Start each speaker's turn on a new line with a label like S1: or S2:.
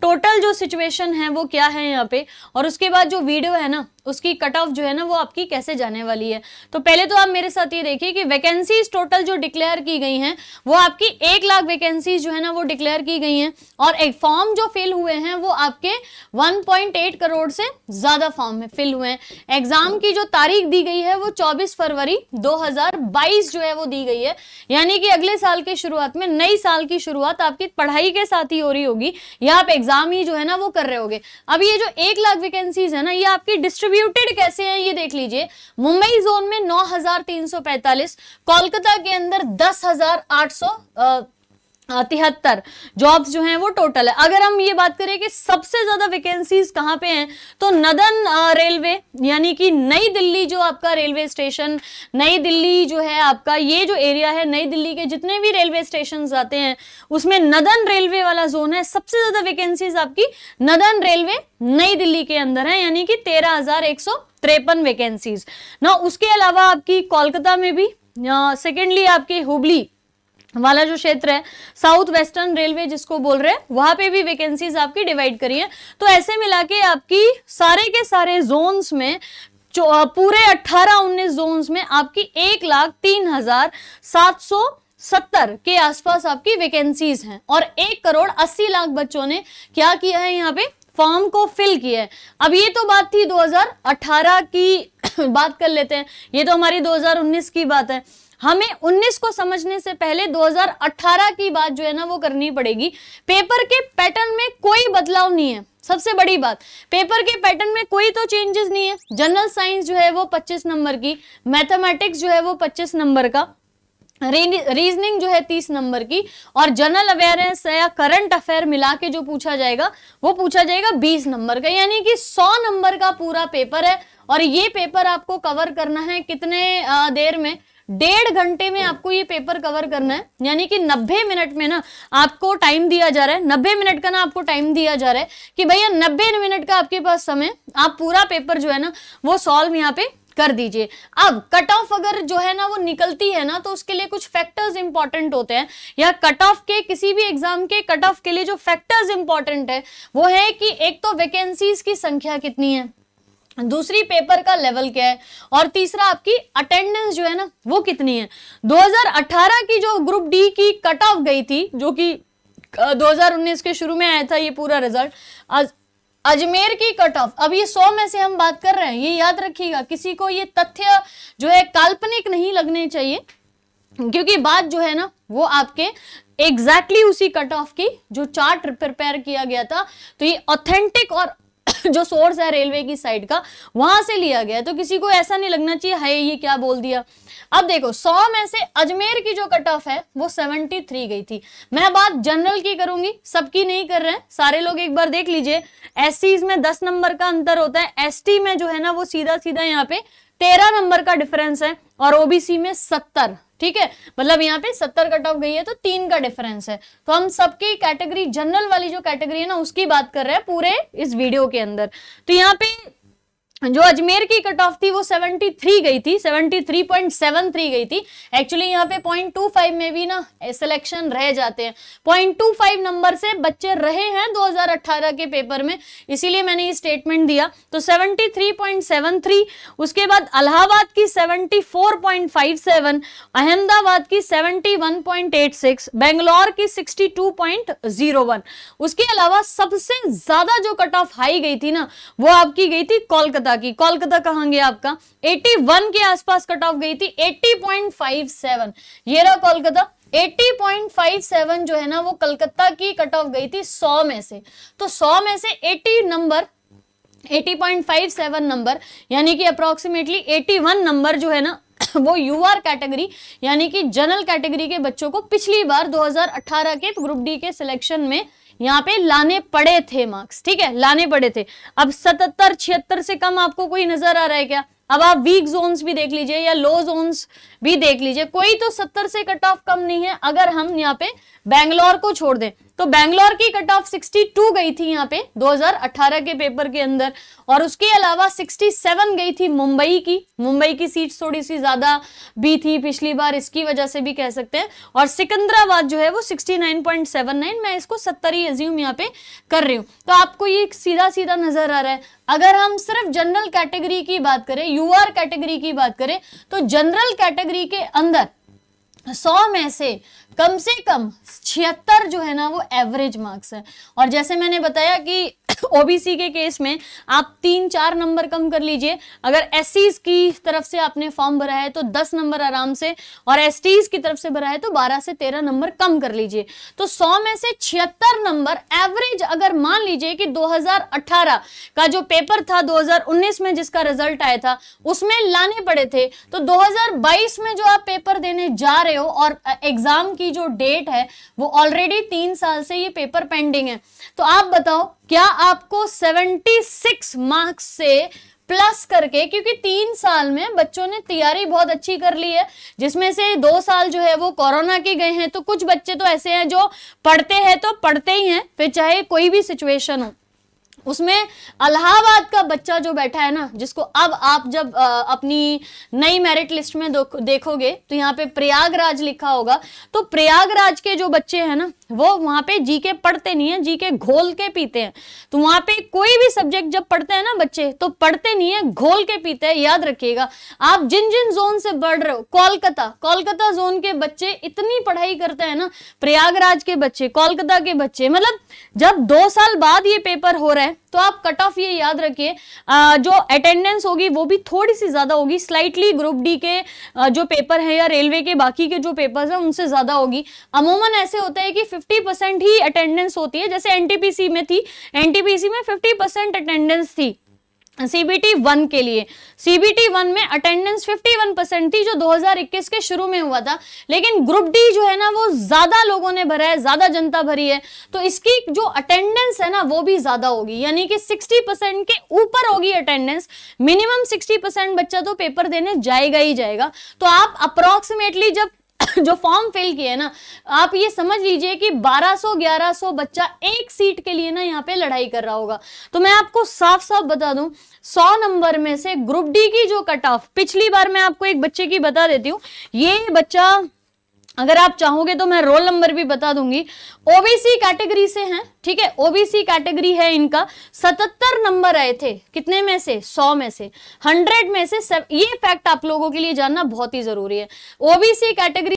S1: Total जो situation है वो क्या है यहाँ पे, और उसके बाद जो वीडियो है ना उसकी कट ऑफ जो है ना वो आपकी कैसे जाने वाली है। तो पहले तो आप मेरे साथ ये देखिए कि वैकेंसीज टोटल जो डिक्लेयर की गई हैं वो आपकी 1 लाख वैकेंसीज जो है ना वो डिक्लेयर की गई हैं, और एक फॉर्म जो फिल हुए हैं वो आपके 1.8 करोड़ से ज्यादा फॉर्म में फिल हुए हैं। एग्जाम की जो तारीख दी गई है वो 24 फरवरी 2022 जो है वो दी गई है, यानी कि अगले साल की शुरुआत में, नई साल की शुरुआत आपकी पढ़ाई के साथ ही हो रही होगी, या आप एग्जाम ही जो है ना वो कर रहे होगे। अब ये जो 1 लाख वैकेंसीज है ना ये आपकी डिस्ट्रीब्यूटेड कैसे हैं ये देख लीजिए। मुंबई जोन में 9,345, कोलकाता के अंदर 10,873 जॉब्स जो हैं वो टोटल है। अगर हम ये बात करें कि सबसे ज्यादा वैकेंसीज कहां पे हैं, तो नदन रेलवे यानी कि नई दिल्ली जो आपका रेलवे स्टेशन, नई दिल्ली जो है आपका ये जो एरिया है, नई दिल्ली के जितने भी रेलवे स्टेशन आते हैं उसमें नदन रेलवे वाला जोन है। सबसे ज्यादा वैकेंसीज आपकी नदन रेलवे नई दिल्ली के अंदर है, यानी कि 13,153 वैकेंसीज ना। उसके अलावा आपकी कोलकाता में भी, सेकेंडली आपके हुबली वाला जो क्षेत्र है, साउथ वेस्टर्न रेलवे जिसको बोल रहे हैं, वहां पे भी वैकेंसीज आपकी डिवाइड करी है। तो ऐसे मिला के आपकी सारे के सारे जोन्स में, पूरे 18-19 जोन्स में आपकी 1,03,770 के आसपास आपकी वैकेंसीज हैं, और 1,80,00,000 बच्चों ने क्या किया है यहाँ पे, फॉर्म को फिल किया है। अब ये तो बात थी 2018 की बात कर लेते हैं, ये तो हमारी 2019 की बात है। हमें 19 को समझने से पहले 2018 की बात जो है ना वो करनी पड़ेगी। पेपर के पैटर्न में कोई बदलाव नहीं है, सबसे बड़ी बात, पेपर के पैटर्न में कोई तो चेंजेस नहीं है। जनरल साइंस जो है वो 25 नंबर की, मैथमेटिक्स जो है वो 25 नंबर का, रीजनिंग जो है 30 नंबर की, और जनरल अवेयरनेस या करंट अफेयर मिला के जो पूछा जाएगा वो पूछा जाएगा 20 नंबर का, यानी कि 100 नंबर का पूरा पेपर है। और ये पेपर आपको कवर करना है कितने देर में, 1.5 घंटे में आपको ये पेपर कवर करना है, यानी कि 90 मिनट में ना आपको टाइम दिया जा रहा है। 90 मिनट का ना आपको टाइम दिया जा रहा है कि भैया 90 मिनट का आपके पास समय, आप पूरा पेपर जो है ना वो सॉल्व यहाँ पे कर दीजिए। अब कट ऑफ अगर जो है ना वो निकलती है ना तो उसके लिए कुछ फैक्टर्स इंपॉर्टेंट होते हैं, या कट ऑफ के किसी भी एग्जाम के कट ऑफ के लिए जो फैक्टर्स इंपॉर्टेंट है वो है कि एक तो वैकेंसीज की संख्या कितनी है, दूसरी पेपर का लेवल क्या है, और तीसरा आपकी अटेंडेंस जो है ना वो कितनी है। 2018 की जो ग्रुप डी की कट ऑफ गई थी, जो कि 2019 के शुरू में आया था ये पूरा रिजल्ट, अजमेर की कट ऑफ, अब ये 100 में से हम बात कर रहे हैं, ये याद रखिएगा, किसी को ये तथ्य जो है काल्पनिक नहीं लगने चाहिए, क्योंकि बात जो है ना वो आपके एग्जैक्टली उसी कट ऑफ की जो चार्ट प्रिपेयर किया गया था, तो ये ऑथेंटिक और जो सोर्स है रेलवे की साइड का वहां से लिया गया है, तो किसी को ऐसा नहीं लगना चाहिए है ये क्या बोल दिया। अब देखो 100 में से अजमेर की जो कट ऑफ है वो 73 गई थी। मैं बात जनरल की करूंगी, सबकी नहीं कर रहे हैं, सारे लोग एक बार देख लीजिए। एससीज में 10 नंबर का अंतर होता है, एसटी में जो है ना वो सीधा सीधा यहाँ पे 13 नंबर का डिफरेंस है, और ओबीसी में 70, ठीक है, मतलब यहाँ पे 70 कट ऑफ गई है तो 3 का डिफरेंस है। तो हम सबकी कैटेगरी, जनरल वाली जो कैटेगरी है ना उसकी बात कर रहे हैं पूरे इस वीडियो के अंदर। तो यहाँ पे जो अजमेर की कट ऑफ थी वो 73 गई थी, 73.73 गई थी। एक्चुअली यहाँ पे 0.25 में भी ना सिलेक्शन रह जाते हैं, 0.25 नंबर से बच्चे रहे हैं 2018 के पेपर में, इसीलिए मैंने ये स्टेटमेंट दिया। तो 73.73, उसके बाद इलाहाबाद की 74.57, अहमदाबाद की 71.86, बेंगलोर की 62.01। उसके अलावा सबसे ज्यादा जो कट ऑफ हाई गई थी ना वो आपकी गई थी कोलकाता की। कोलकाता कहां गया आपका, 81 के आसपास कट ऑफ गई थी, 80.57, ये रहा कोलकाता। 80.57 जो है ना वो कलकत्ता की कट ऑफ गई थी 100 में से। तो 100 में से 80 नंबर, 80.57 नंबर, यानी कि अप्रोक्सीमेटली 81 नंबर जो है ना वो यूआर कैटेगरी यानी कि जनरल कैटेगरी के बच्चों को पिछली बार 2018 के ग्रुप डी के सिलेक्शन में यहाँ पे लाने पड़े थे मार्क्स, ठीक है, लाने पड़े थे। अब 77-76 से कम आपको कोई नजर आ रहा है क्या? अब आप वीक जोन्स भी देख लीजिए या लो जोन्स भी देख लीजिए, कोई तो 70 से कट ऑफ कम नहीं है। अगर हम यहाँ पे बैंगलोर को छोड़ दें, तो बेंगलोर की कट ऑफ 62 गई थी यहाँ पे 2018 के पेपर के अंदर, और उसके अलावा 67 गई थी मुंबई की सीट थोड़ी सी ज्यादा भी थी पिछली बार, इसकी वजह से भी कह सकते हैं, और सिकंदराबाद जो है वो 69.79, मैं इसको 70 ही एज्यूम यहाँ पे कर रही हूँ। तो आपको ये सीधा सीधा नजर आ रहा है। अगर हम सिर्फ जनरल कैटेगरी की बात करें, यूआर कैटेगरी की बात करें, तो जनरल कैटेगरी के अंदर 100 में से कम 76 जो है ना वो एवरेज मार्क्स है। और जैसे मैंने बताया कि ओबीसी के केस में आप 3-4 नंबर कम कर लीजिए, अगर एससीज की तरफ से आपने फॉर्म भरा है तो 10 नंबर आराम से, और एसटीज की तरफ से भरा है तो 12 से 13 नंबर कम कर लीजिए। तो 100 में से 76 नंबर एवरेज, अगर मान लीजिए कि 2018 का जो पेपर था 2019 में जिसका रिजल्ट आया था उसमें लाने पड़े थे, तो 2022 में जो आप पेपर देने जा रहे हो और एग्जाम की जो डेट है वो ऑलरेडी 3 साल से ये पेपर पेंडिंग है, तो आप बताओ क्या आपको 76 मार्क्स से प्लस करके, क्योंकि 3 साल में बच्चों ने तैयारी बहुत अच्छी कर ली है, जिसमें से 2 साल जो है वो कोरोना के गए हैं, तो कुछ बच्चे तो ऐसे हैं जो पढ़ते हैं तो पढ़ते ही हैं, फिर चाहे कोई भी सिचुएशन हो। उसमें इलाहाबाद का बच्चा जो बैठा है ना, जिसको अब आप जब अपनी नई मेरिट लिस्ट में देखोगे तो यहाँ पे प्रयागराज लिखा होगा, तो प्रयागराज के जो बच्चे हैं ना वो वहां पे जीके पढ़ते नहीं है, जीके घोल के पीते हैं। तो वहां पे कोई भी सब्जेक्ट जब पढ़ते हैं ना बच्चे, तो पढ़ते नहीं है, घोल के पीते हैं। याद रखिएगा, आप जिन जिन जोन से बढ़ रहे हो, कोलकाता जोन के बच्चे इतनी पढ़ाई करते हैं ना, प्रयागराज के बच्चे, कोलकाता के बच्चे, मतलब जब 2 साल बाद ये पेपर हो रहा है तो आप कट ऑफ ये याद रखिए, जो अटेंडेंस होगी वो भी थोड़ी सी ज्यादा होगी, स्लाइटली ग्रुप डी के जो पेपर है या रेलवे के बाकी के जो पेपर्स हैं उनसे ज्यादा होगी। अमूमन ऐसे होता है कि 50% ही अटेंडेंस होती है, जैसे एनटीपीसी में थी, एनटीपीसी में 50% अटेंडेंस थी सीबीटी 1 के लिए। सीबीटी 1 में अटेंडेंस 51% थी जो 2021 के शुरू में हुआ था, लेकिन ग्रुप डी जो है ना वो ज्यादा लोगों ने भरा है, ज्यादा जनता भरी है, तो इसकी जो अटेंडेंस है ना वो भी ज्यादा होगी, यानी कि 60% के ऊपर होगी अटेंडेंस। मिनिमम 60% बच्चा तो पेपर देने जाएगा ही जाएगा। तो आप अप्रोक्सीमेटली जब जो फॉर्म फिल किए ना, आप ये समझ लीजिए कि 1200-1100 बच्चा एक सीट के लिए ना यहाँ पे लड़ाई कर रहा होगा। तो मैं आपको साफ साफ बता दूं, 100 नंबर में से ग्रुप डी की जो कट ऑफ, पिछली बार मैं आपको एक बच्चे की बता देती हूँ, ये बच्चा अगर आप चाहोगे तो मैं रोल नंबर भी बता दूंगी, ओबीसी कैटेगरी से हैं, ठीक है, ओबीसी कैटेगरी है, इनका 77 नंबर आए थे, कितने में से, 100 में से, 100 में से। ये फैक्ट आप लोगों के लिए जानना बहुत ही जरूरी है। OBC category